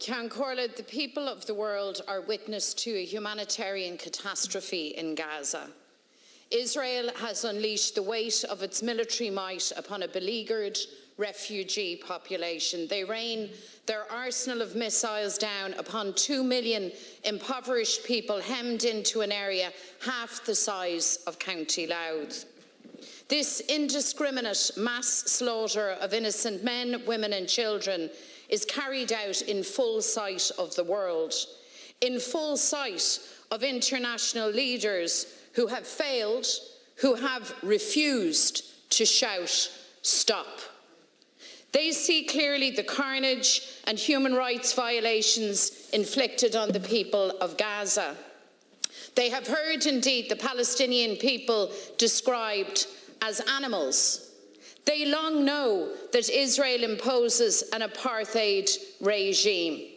Ceann Comhairle, the people of the world are witness to a humanitarian catastrophe in Gaza. Israel has unleashed the weight of its military might upon a beleaguered refugee population. They rain their arsenal of missiles down upon 2 million impoverished people hemmed into an area half the size of County Louth. This indiscriminate mass slaughter of innocent men, women and children is carried out in full sight of the world, in full sight of international leaders who have failed, who have refused to shout, "Stop." They see clearly the carnage and human rights violations inflicted on the people of Gaza. They have heard, indeed, the Palestinian people described as animals. They long know that Israel imposes an apartheid regime.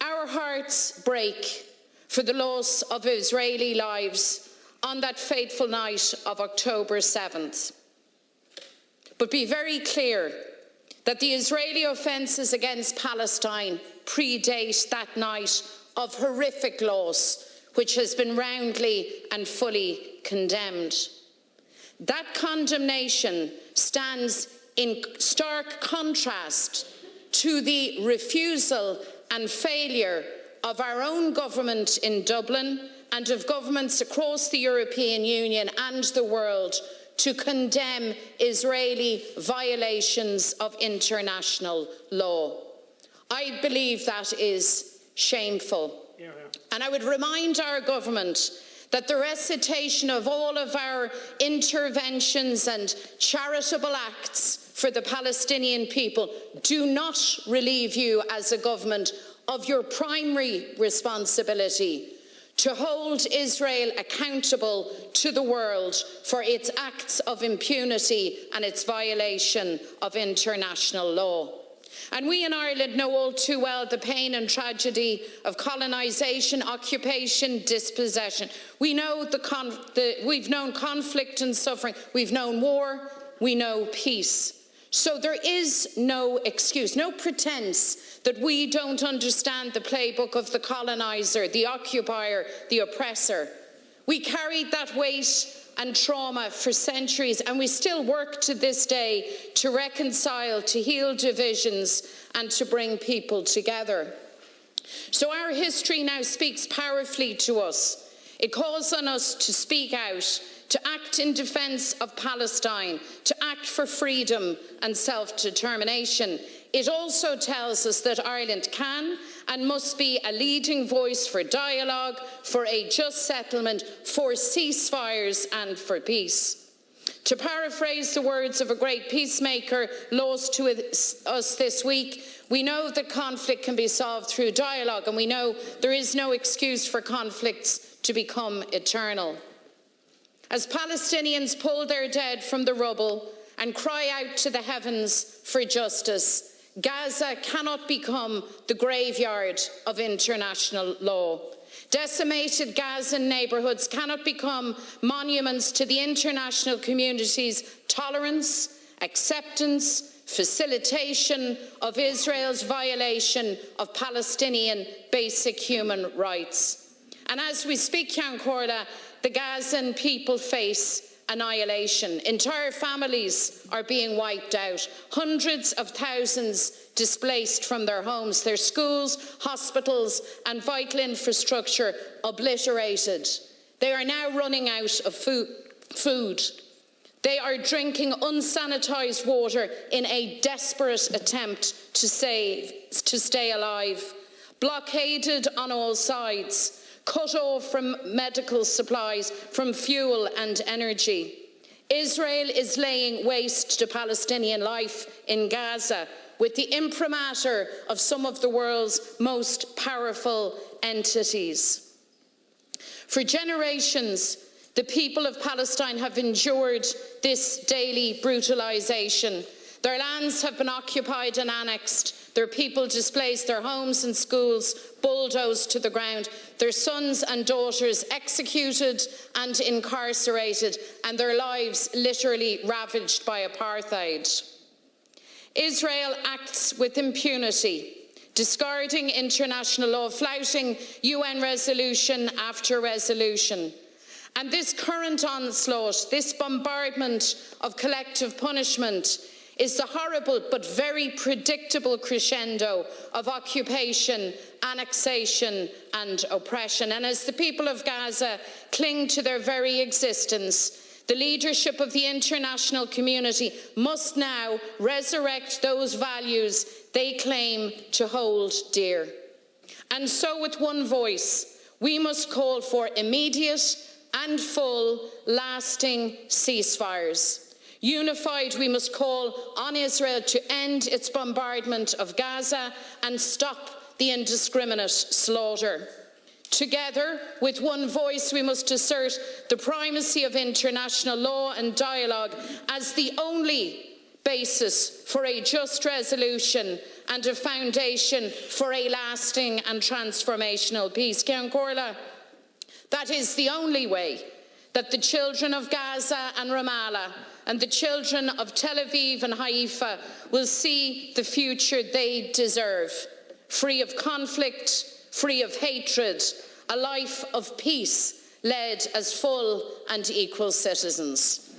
Our hearts break for the loss of Israeli lives on that fateful night of October 7th. But be very clear that the Israeli offences against Palestine predate that night of horrific loss, which has been roundly and fully condemned. That condemnation stands in stark contrast to the refusal and failure of our own government in Dublin and of governments across the European Union and the world to condemn Israeli violations of international law. I believe that is shameful. And I would remind our government that the recitation of all of our interventions and charitable acts for the Palestinian people do not relieve you as a government of your primary responsibility to hold Israel accountable to the world for its acts of impunity and its violation of international law. And we in Ireland know all too well the pain and tragedy of colonisation, occupation, dispossession. We know we've known conflict and suffering. We've known war. We know peace. So there is no excuse, no pretense that we don't understand the playbook of the coloniser, the occupier, the oppressor. We carried that weight and trauma for centuries, and we still work to this day to reconcile, to heal divisions, and to bring people together. So our history now speaks powerfully to us. It calls on us to speak out, to act in defence of Palestine, to act for freedom and self-determination. It also tells us that Ireland can and must be a leading voice for dialogue, for a just settlement, for ceasefires and for peace. To paraphrase the words of a great peacemaker lost to us this week, we know that conflict can be solved through dialogue, and we know there is no excuse for conflicts to become eternal. As Palestinians pull their dead from the rubble and cry out to the heavens for justice, Gaza cannot become the graveyard of international law. Decimated Gazan neighbourhoods cannot become monuments to the international community's tolerance, acceptance, facilitation of Israel's violation of Palestinian basic human rights. And as we speak, Ceann Comhairle, the Gazan people face annihilation. Entire families are being wiped out. Hundreds of thousands displaced from their homes, their schools, hospitals and vital infrastructure obliterated. They are now running out of food. They are drinking unsanitised water in a desperate attempt to stay alive. Blockaded on all sides, cut off from medical supplies, from fuel and energy. Israel is laying waste to Palestinian life in Gaza with the imprimatur of some of the world's most powerful entities. For generations, the people of Palestine have endured this daily brutalisation. Their lands have been occupied and annexed, their people displaced, their homes and schools bulldozed to the ground, their sons and daughters executed and incarcerated, and their lives literally ravaged by apartheid. Israel acts with impunity, discarding international law, flouting UN resolution after resolution. And this current onslaught, this bombardment of collective punishment, is the horrible but very predictable crescendo of occupation, annexation and oppression. And as the people of Gaza cling to their very existence, the leadership of the international community must now resurrect those values they claim to hold dear. And so with one voice, we must call for immediate and full, lasting ceasefires. Unified, we must call on Israel to end its bombardment of Gaza and stop the indiscriminate slaughter. Together, with one voice, we must assert the primacy of international law and dialogue as the only basis for a just resolution and a foundation for a lasting and transformational peace. Ceann Comhairle, that is the only way that the children of Gaza and Ramallah and the children of Tel Aviv and Haifa will see the future they deserve, free of conflict, free of hatred, a life of peace led as full and equal citizens.